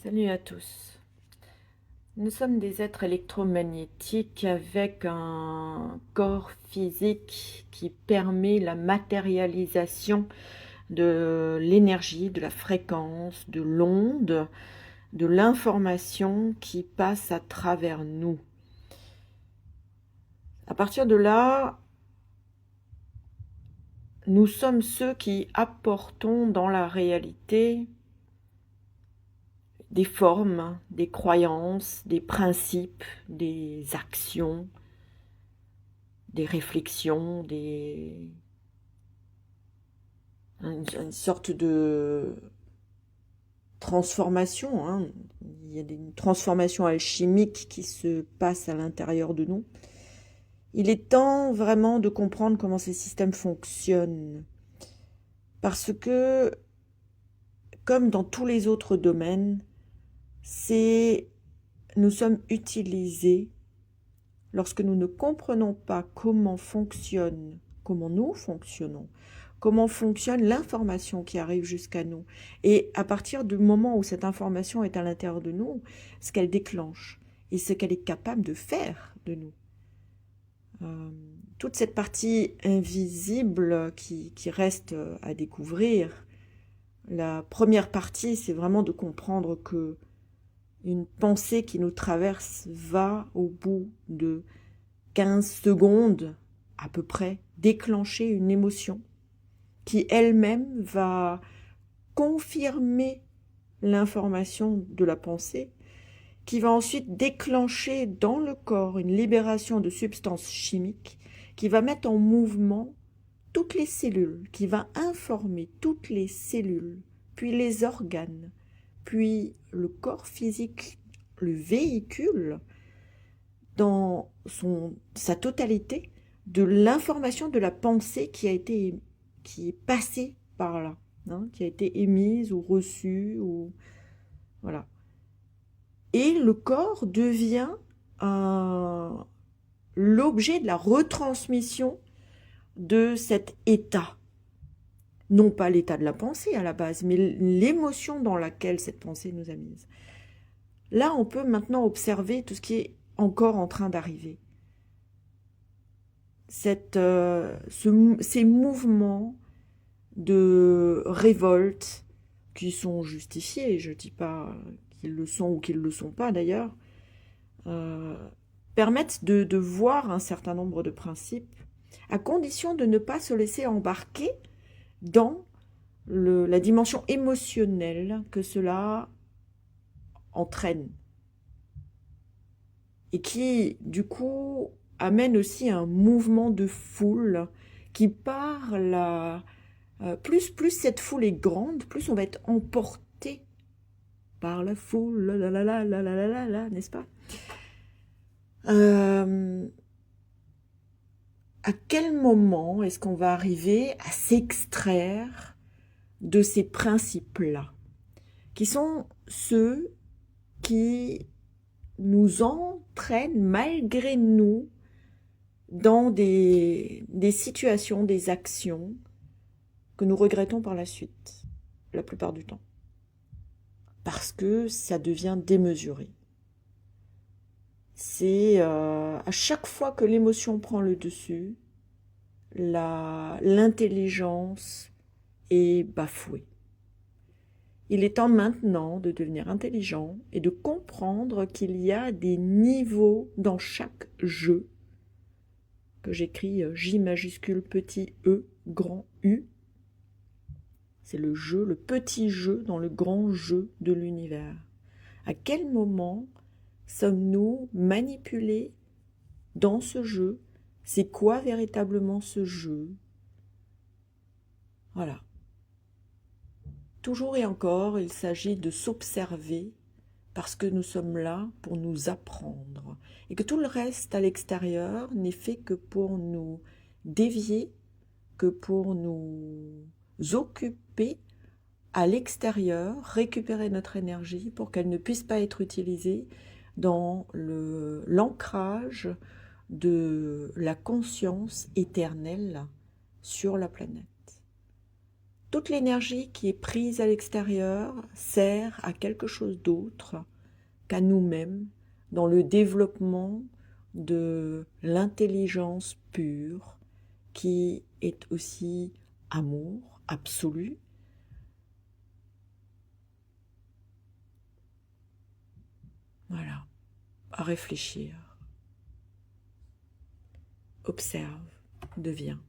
Salut à tous. Nous sommes des êtres électromagnétiques avec un corps physique qui permet la matérialisation de l'énergie, de la fréquence, de l'onde, de l'information qui passe à travers nous. À partir de là, nous sommes ceux qui apportons dans la réalité des formes, des croyances, des principes, des actions, des réflexions, une sorte de transformation. Hein. Il y a une transformation alchimique qui se passe à l'intérieur de nous. Il est temps vraiment de comprendre comment ces systèmes fonctionnent. Parce que, comme dans tous les autres domaines, nous sommes utilisés lorsque nous ne comprenons pas comment nous fonctionnons, comment fonctionne l'information qui arrive jusqu'à nous. Et à partir du moment où cette information est à l'intérieur de nous, ce qu'elle déclenche et ce qu'elle est capable de faire de nous. Toute cette partie invisible qui reste à découvrir, la première partie, c'est vraiment de comprendre que une pensée qui nous traverse va au bout de 15 secondes à peu près déclencher une émotion qui elle-même va confirmer l'information de la pensée, qui va ensuite déclencher dans le corps une libération de substances chimiques, qui va mettre en mouvement toutes les cellules, qui va informer toutes les cellules, puis les organes, puis le corps physique, le véhicule, dans sa totalité, de l'information de la pensée qui est passée par là, hein, qui a été émise ou reçue, voilà. Et le corps devient l'objet de la retransmission de cet état. Non pas l'état de la pensée à la base, mais l'émotion dans laquelle cette pensée nous a mise. Là, on peut maintenant observer tout ce qui est encore en train d'arriver. Ces mouvements de révolte qui sont justifiés, je ne dis pas qu'ils le sont ou qu'ils ne le sont pas d'ailleurs, permettent de voir un certain nombre de principes, à condition de ne pas se laisser embarquer dans la dimension émotionnelle que cela entraîne. Et qui, du coup, amène aussi un mouvement de foule qui part plus cette foule est grande, plus on va être emporté par la foule, n'est-ce pas? À quel moment est-ce qu'on va arriver à s'extraire de ces principes-là, qui sont ceux qui nous entraînent malgré nous dans des situations, des actions que nous regrettons par la suite, la plupart du temps, parce que ça devient démesuré. C'est à chaque fois que l'émotion prend le dessus, l'intelligence est bafouée. Il est temps maintenant de devenir intelligent et de comprendre qu'il y a des niveaux dans chaque jeu, que j'écris J majuscule petit E grand U. C'est le jeu, le petit jeu dans le grand jeu de l'univers. À quel moment sommes-nous manipulés dans ce jeu? C'est quoi véritablement ce jeu? Voilà. Toujours et encore, il s'agit de s'observer parce que nous sommes là pour nous apprendre et que tout le reste à l'extérieur n'est fait que pour nous dévier, que pour nous occuper à l'extérieur, récupérer notre énergie pour qu'elle ne puisse pas être utilisée dans l'ancrage de la conscience éternelle sur la planète. toute l'énergie qui est prise à l'extérieur sert à quelque chose d'autre qu'à nous-mêmes dans le développement de l'intelligence pure qui est aussi amour absolu. Voilà, à réfléchir. Observe, deviens.